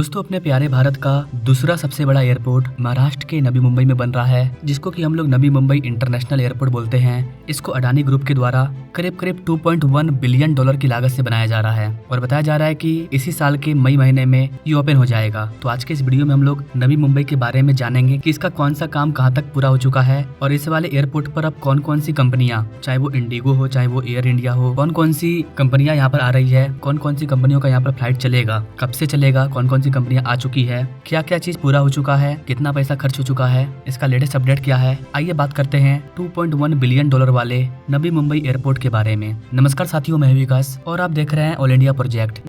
दोस्तों अपने प्यारे भारत का दूसरा सबसे बड़ा एयरपोर्ट महाराष्ट्र के नवी मुंबई में बन रहा है, जिसको कि हम लोग नवी मुंबई इंटरनेशनल एयरपोर्ट बोलते हैं। इसको अडानी ग्रुप के द्वारा करीब करीब 2.1 बिलियन डॉलर की लागत से बनाया जा रहा है और बताया जा रहा है कि इसी साल के मई महीने में ये ओपन हो जाएगा। तो आज के इस वीडियो में हम लोग नवी मुंबई के बारे में जानेंगे कि इसका कौन सा काम कहाँ तक पूरा हो चुका है और इस वाले एयरपोर्ट पर अब कौन कौन सी कंपनियां, चाहे वो इंडिगो हो चाहे वो एयर इंडिया हो, कौन कौन सी कंपनियां यहाँ पर आ रही है, कौन कौन सी कंपनियों का यहाँ पर फ्लाइट चलेगा, कब से चलेगा, कौन कौन सी कंपनियां आ चुकी है, क्या क्या चीज पूरा हो चुका है, कितना पैसा खर्च हो चुका है, इसका लेटेस्ट अपडेट क्या है। आइए बात करते हैं 2.1 बिलियन डॉलर वाले नवी मुंबई एयरपोर्ट के बारे में। नमस्कार साथियों, मैं विकास और आप देख रहे हैं all India project.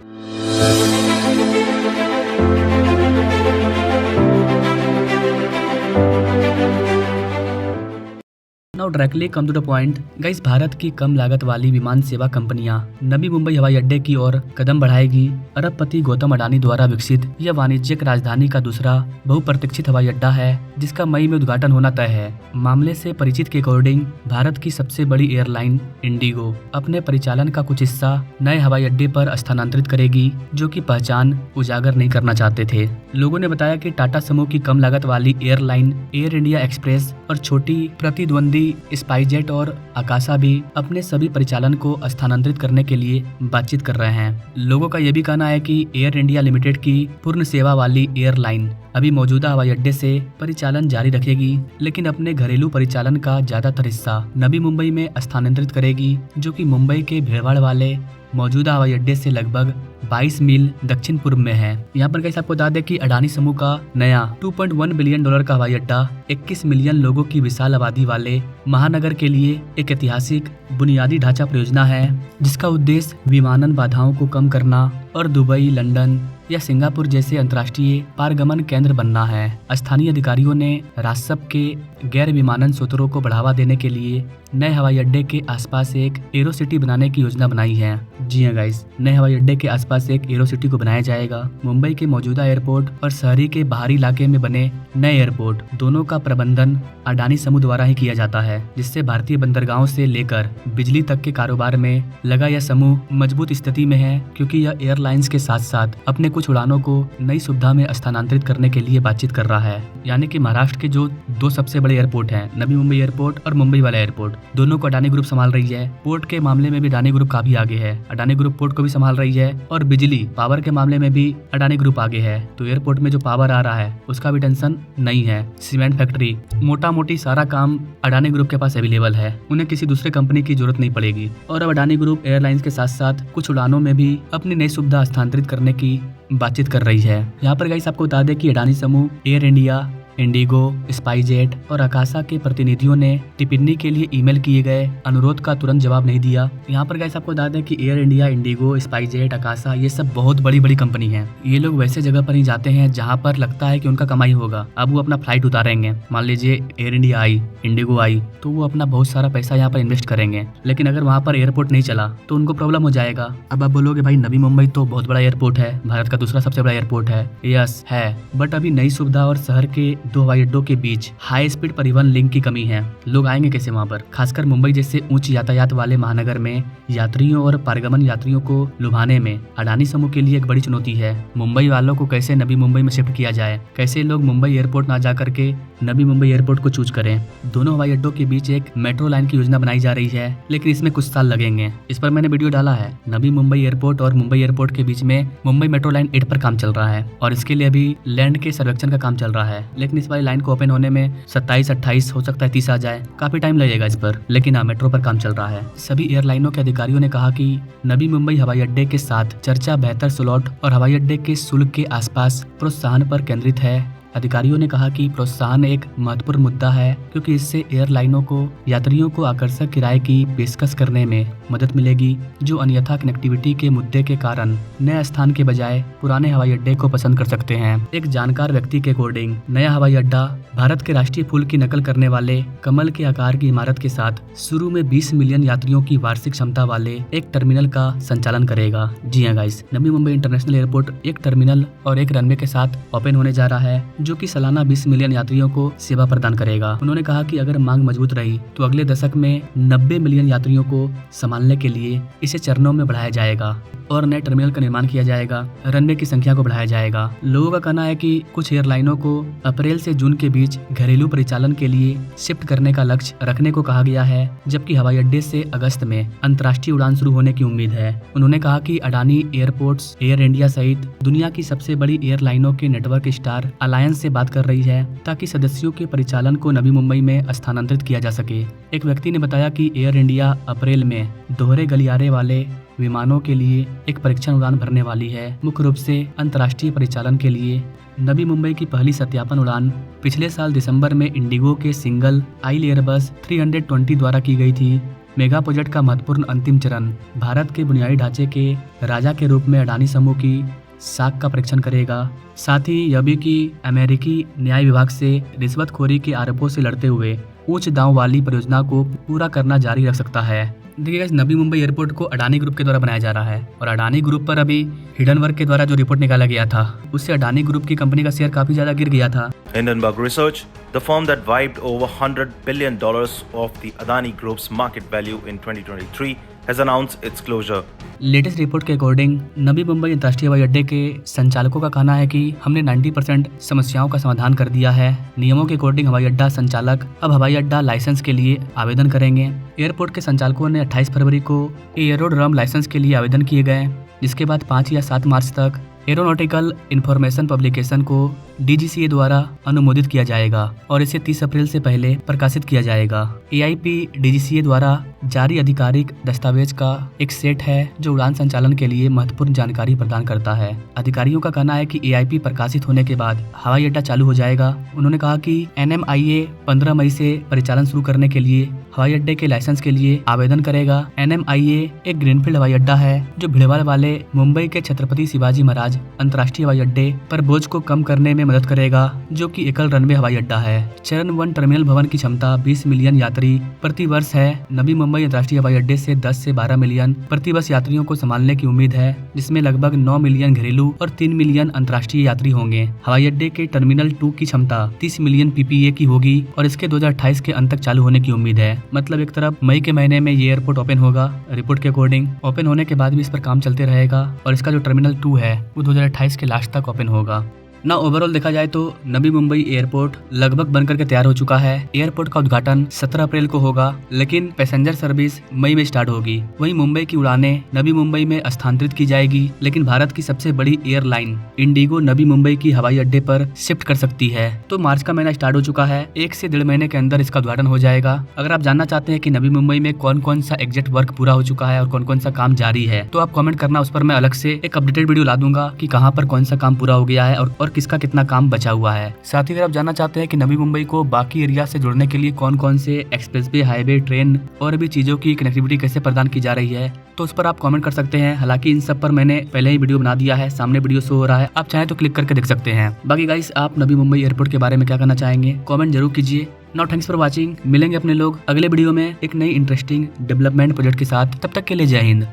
Now directly come to the point guys, Bharat की कम लागत वाली विमान सेवा कंपनियां नवी मुंबई हवाई अड्डे की ओर कदम बढ़ाएगी। अरबपति गौतम अडानी द्वारा विकसित यह वाणिज्यिक राजधानी का दूसरा बहुप्रतीक्षित हवाई अड्डा है, जिसका मई में उद्घाटन होना तय है। मामले से परिचित के अकॉर्डिंग भारत की सबसे बड़ी एयरलाइन इंडिगो अपने परिचालन का कुछ हिस्सा नए हवाई अड्डे पर स्थानांतरित करेगी, जो की पहचान उजागर नहीं करना चाहते थे। लोगों ने बताया कि टाटा समूह की कम लागत वाली एयरलाइन एयर इंडिया एक्सप्रेस और छोटी प्रतिद्वंदी स्पाइसजेट और आकाशा भी अपने सभी परिचालन को स्थानांतरित करने के लिए बातचीत कर रहे हैं। लोगों का यह भी कहना है कि एयर इंडिया लिमिटेड की पूर्ण सेवा वाली एयरलाइन अभी मौजूदा हवाई अड्डे से परिचालन जारी रखेगी, लेकिन अपने घरेलू परिचालन का ज्यादातर हिस्सा नवी मुंबई में स्थानांतरित करेगी, जो कि मुंबई के भीड़भाड़ वाले मौजूदा हवाई अड्डे से लगभग 22 मील दक्षिण पूर्व में है। यहाँ पर कैसे आपको बता दें कि अडानी समूह का नया 2.1 बिलियन डॉलर का हवाई अड्डा 21 मिलियन लोगों की विशाल आबादी वाले महानगर के लिए एक ऐतिहासिक बुनियादी ढांचा परियोजना है, जिसका उद्देश्य विमानन बाधाओं को कम करना और दुबई, लंदन या सिंगापुर जैसे अंतर्राष्ट्रीय पारगमन केंद्र बनना है। स्थानीय अधिकारियों ने राजस्व के गैर विमानन स्रोतों को बढ़ावा देने के लिए नए हवाई अड्डे के आसपास एक एरो सिटी बनाने की योजना बनाई है। जी हाँ गाइस, नए हवाई अड्डे के आसपास एक एरो सिटी को बनाया जाएगा। मुंबई के मौजूदा एयरपोर्ट और शहरी के बाहरी इलाके में बने नए एयरपोर्ट दोनों का प्रबंधन अडानी समूह द्वारा ही किया जाता है, जिससे भारतीय बंदरगाहों से लेकर बिजली तक के कारोबार में लगा यह समूह मजबूत स्थिति में है, क्योंकि यह एयरलाइंस के साथ साथ अपने कुछ उड़ानों को नई सुविधा में स्थानांतरित करने के लिए बातचीत कर रहा है। यानी कि महाराष्ट्र के जो दो सबसे बड़े एयरपोर्ट हैं, नवी मुंबई एयरपोर्ट और मुंबई वाला एयरपोर्ट, दोनों को अडानी ग्रुप संभाल रही है। पोर्ट के मामले में भी अडानी ग्रुप काफी आगे है। अडानी ग्रुप पोर्ट को भी संभाल रही है और बिजली पावर के मामले में भी अडानी ग्रुप आगे है। तो एयरपोर्ट में जो पावर आ रहा है उसका भी टेंशन नहीं है। सीमेंट फैक्ट्री, मोटा मोटी सारा काम अडानी ग्रुप के पास अवेलेबल है, उन्हें किसी दूसरे कंपनी की जरूरत नहीं पड़ेगी। और अब अडानी ग्रुप एयरलाइंस के साथ साथ कुछ उड़ानों में भी अपनी नई सुविधा स्थानांतरित करने की बातचीत कर रही है। यहाँ पर गाइस आपको बता दें कि अडानी समूह एयर इंडिया, इंडिगो, स्पाइसजेट और आकाशा के प्रतिनिधियों ने टिप्पणी के लिए ईमेल किए गए अनुरोध का तुरंत जवाब नहीं दिया। यहाँ पर गाइस आपको बता दें कि एयर इंडिया, इंडिगो, स्पाइसजेट, आकाशा ये सब बहुत बड़ी बड़ी कंपनी है। ये लोग वैसे जगह पर ही जाते हैं जहाँ पर लगता है कि उनका कमाई होगा। अब वो अपना फ्लाइट उतारेंगे, मान लीजिए एयर इंडिया आई, इंडिगो आई, तो वो अपना बहुत सारा पैसा यहाँ पर इन्वेस्ट करेंगे, लेकिन अगर वहाँ पर एयरपोर्ट नहीं चला तो उनको प्रॉब्लम हो जाएगा। अब आप बोलोगे भाई नवी मुंबई तो बहुत बड़ा एयरपोर्ट है, भारत का दूसरा सबसे बड़ा एयरपोर्ट है। यस है, बट अभी नई सुविधा और शहर के दो हवाई अड्डों के बीच हाई स्पीड परिवहन लिंक की कमी है। लोग आएंगे कैसे वहाँ पर? खासकर मुंबई जैसे उच्च यातायात वाले महानगर में यात्रियों और पारगमन यात्रियों को लुभाने में अडानी समूह के लिए एक बड़ी चुनौती है। मुंबई वालों को कैसे नवी मुंबई में शिफ्ट किया जाए, कैसे लोग मुंबई एयरपोर्ट ना जाकर के नवी मुंबई एयरपोर्ट को चूज करें। दोनों हवाई अड्डों के बीच एक मेट्रो लाइन की योजना बनाई जा रही है, लेकिन इसमें कुछ साल लगेंगे। इस पर मैंने वीडियो डाला है। नवी मुंबई एयरपोर्ट और मुंबई एयरपोर्ट के बीच में मुंबई मेट्रो लाइन 8 पर काम चल रहा है और इसके लिए अभी लैंड के सर्वेक्षण का काम चल रहा है, लेकिन इस वाली लाइन को ओपन होने में 27-28 हो सकता है 30 आ जाए, काफी टाइम लगेगा इस पर, लेकिन हाँ मेट्रो पर काम चल रहा है। सभी एयरलाइनों के अधिकारियों ने कहा कि नवी मुंबई हवाई अड्डे के साथ चर्चा बेहतर स्लॉट और हवाई अड्डे के शुल्क के आसपास प्रोत्साहन पर केंद्रित है। अधिकारियों ने कहा कि प्रोत्साहन एक महत्वपूर्ण मुद्दा है, क्योंकि इससे एयरलाइनों को यात्रियों को आकर्षक किराए की पेशकश करने में मदद मिलेगी, जो अन्यथा कनेक्टिविटी के मुद्दे के कारण नए स्थान के बजाय पुराने हवाई अड्डे को पसंद कर सकते हैं। एक जानकार व्यक्ति के अकॉर्डिंग नया हवाई अड्डा भारत के राष्ट्रीय फूल की नकल करने वाले कमल के आकार की इमारत के साथ शुरू में 20 मिलियन यात्रियों की वार्षिक क्षमता वाले एक टर्मिनल का संचालन करेगा। जी हाँ guys, Navi Mumbai international airport एक टर्मिनल और एक रनवे के साथ ओपन होने जा रहा है, जो कि सालाना 20 मिलियन यात्रियों को सेवा प्रदान करेगा। उन्होंने कहा कि अगर मांग मजबूत रही तो अगले दशक में 90 मिलियन यात्रियों को संभालने के लिए इसे चरणों में बढ़ाया जाएगा और नए टर्मिनल का निर्माण किया जाएगा। रनवे की संख्या को बढ़ाया जाएगा। लोगों का कहना है कि कुछ एयरलाइनों को अप्रैल से जून के बीच घरेलू परिचालन के लिए शिफ्ट करने का लक्ष्य रखने को कहा गया है, जबकि हवाई अड्डे से अगस्त में अंतर्राष्ट्रीय उड़ान शुरू होने की उम्मीद है। उन्होंने कहा कि अडानी एयरपोर्ट्स एयर इंडिया सहित दुनिया की सबसे बड़ी एयरलाइनों के नेटवर्क स्टार अलायंस से बात कर रही है ताकि सदस्यों के परिचालन को नवी मुंबई में स्थानांतरित किया जा सके। एक व्यक्ति ने बताया कि एयर इंडिया अप्रैल में दोहरे गलियारे वाले विमानों के लिए एक परीक्षण उड़ान भरने वाली है। मुख्य रूप से अंतर्राष्ट्रीय परिचालन के लिए नवी मुंबई की पहली सत्यापन उड़ान पिछले साल दिसंबर में इंडिगो के सिंगल आइल एयरबस 320 द्वारा की गई थी। मेगा प्रोजेक्ट का महत्वपूर्ण अंतिम चरण भारत के बुनियादी ढांचे के राजा के रूप में अडानी समूह की साख का परीक्षण करेगा। साथ ही यह भी कि अमेरिकी न्याय विभाग से रिश्वतखोरी के आरोपों से लड़ते हुए उच्च दांव वाली परियोजना को पूरा करना जारी रख सकता है। देखिए गाइस, नवी मुंबई एयरपोर्ट को अडानी ग्रुप के द्वारा बनाया जा रहा है और अडानी ग्रुप पर अभी हिडनबर्ग के द्वारा जो रिपोर्ट निकाला गया था उससे अडानी ग्रुप की कंपनी का शेयर काफी ज्यादा गिर गया था। Hindenburg Research, the firm that wiped over $100 billion of the Adani Group's market value in 2023, has announced its closure. Latest report के अकॉर्डिंग नवी मुंबई अंतर्राष्ट्रीय हवाई अड्डे के संचालकों का कहना है कि हमने 90% समस्याओं का समाधान कर दिया है। नियमों के अकॉर्डिंग हवाई अड्डा संचालक अब हवाई अड्डा लाइसेंस के लिए आवेदन करेंगे। एयरपोर्ट के संचालकों ने 28 फरवरी को एयरोड्रम लाइसेंस के लिए आवेदन किए गए, जिसके बाद 5 या 7 मार्च तक एरोनॉटिकल इंफॉर्मेशन पब्लिकेशन को DGCA द्वारा अनुमोदित किया जाएगा और इसे 30 अप्रैल से पहले प्रकाशित किया जाएगा। AIP DGCA द्वारा जारी आधिकारिक दस्तावेज का एक सेट है जो उड़ान संचालन के लिए महत्वपूर्ण जानकारी प्रदान करता है। अधिकारियों का कहना है कि AIP प्रकाशित होने के बाद हवाई अड्डा चालू हो जाएगा। उन्होंने कहा कि NMIA 15 मई से परिचालन शुरू करने के लिए हवाई अड्डे के लाइसेंस के लिए आवेदन करेगा। NMIA एक ग्रीनफील्ड हवाई अड्डा है जो भीड़भाड़ वाले मुंबई के छत्रपति शिवाजी महाराज अंतर्राष्ट्रीय हवाई अड्डे पर बोझ को कम करने में मदद करेगा, जो कि एकल रनवे हवाई अड्डा है। चरण 1 टर्मिनल भवन की क्षमता 20 मिलियन यात्री प्रति वर्ष है। नवी मुंबई अंतर्राष्ट्रीय हवाई अड्डे से 10 से 12 मिलियन प्रति वर्ष यात्रियों को संभालने की उम्मीद है, जिसमें लगभग 9 मिलियन घरेलू और 3 मिलियन अंतर्राष्ट्रीय यात्री होंगे। हवाई अड्डे के टर्मिनल 2 की क्षमता 30 मिलियन PPA की होगी और इसके 2028 के अंत तक चालू होने की उम्मीद है। मतलब एक तरफ मई के महीने में ये एयरपोर्ट ओपन होगा। रिपोर्ट के अकॉर्डिंग ओपन होने के बाद भी इस पर काम चलते रहेगा और इसका जो टर्मिनल 2 है वो 2028 के लास्ट तक ओपन होगा ना। ओवरऑल देखा जाए तो नवी मुंबई एयरपोर्ट लगभग बनकर के तैयार हो चुका है। एयरपोर्ट का उद्घाटन 17 अप्रैल को होगा, लेकिन पैसेंजर सर्विस मई में स्टार्ट होगी। वहीं मुंबई की उड़ानें नवी मुंबई में स्थानांतरित की जाएगी, लेकिन भारत की सबसे बड़ी एयरलाइन इंडिगो नवी मुंबई की हवाई अड्डे पर शिफ्ट कर सकती है। तो मार्च का महीना स्टार्ट हो चुका है, 1 से 1.5 महीने के अंदर इसका उद्घाटन हो जाएगा। अगर आप जानना चाहते हैं कि नवी मुंबई में कौन कौन सा एग्जैक्ट वर्क पूरा हो चुका है और कौन कौन सा काम जारी है, तो आप कमेंट करना, उस पर मैं अलग से एक अपडेटेड वीडियो ला दूंगा कि कहाँ पर कौन सा काम पूरा हो गया है और किसका कितना काम बचा हुआ है। साथ ही अगर आप जानना चाहते हैं कि नवी मुंबई को बाकी एरिया से जोड़ने के लिए कौन कौन से एक्सप्रेसवे, हाईवे, ट्रेन और भी चीजों की कनेक्टिविटी कैसे प्रदान की जा रही है, तो उस पर आप कमेंट कर सकते हैं। हालांकि इन सब पर मैंने पहले ही वीडियो बना दिया है, सामने वीडियो शो हो रहा है, आप चाहें तो क्लिक करके देख सकते हैं। बाकी गाइस, आप नवी मुंबई एयरपोर्ट के बारे में क्या कहना चाहेंगे, कमेंट जरूर कीजिए। Now thanks for watching. मिलेंगे अपने लोग अगले वीडियो में एक नई इंटरेस्टिंग डेवलपमेंट प्रोजेक्ट के साथ। तब तक के लिए जय हिंद।